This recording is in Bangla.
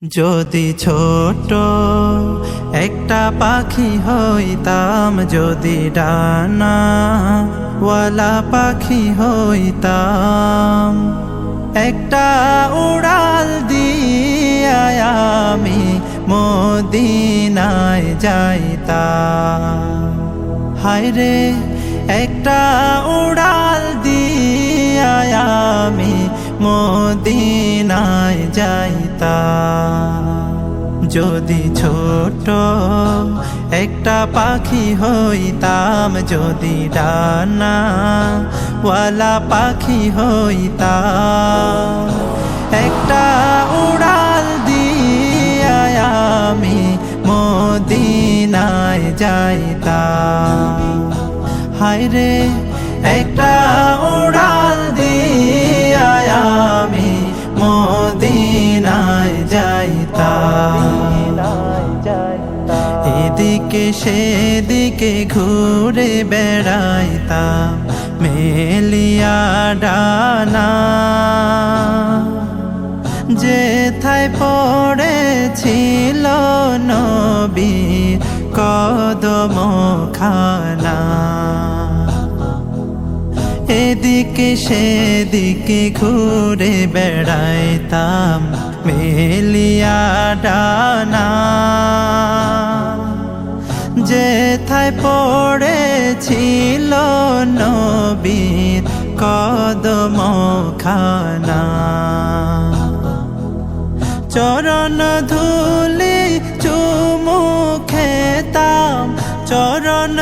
যদি ছোট একটা পাখি হইতাম, যদি ডানাওয়ালা পাখি হইতাম, একটা উড়াল দিয়া আমি মদিনায় যাইতাম। হায়রে একটা উড়াল দিয়া আমি মদিনায় যাইতাম। যদি ছোট একটা পাখি হইতাম, যদি ডানাওয়ালা পাখি হইতাম, একটা উড়াল দিয়া আমি মদিনায় যাইতাম। হায়রে একটা উড়াল দিয়া আমি মদিনায় যাইতাম। এদিকে সেদিকে ঘুরে বেড়াইতাম মেলিয়া ডানা, যেথায় পড়েছিল নবীর কদমখানা। এদিকে সেদিকে ঘুরে বেড়াইতাম মেলিয়া ডানা, যেথায় পড়েছিল নবীর কদমখানা। চরণ ধুলি চুমু খেতাম, চরণ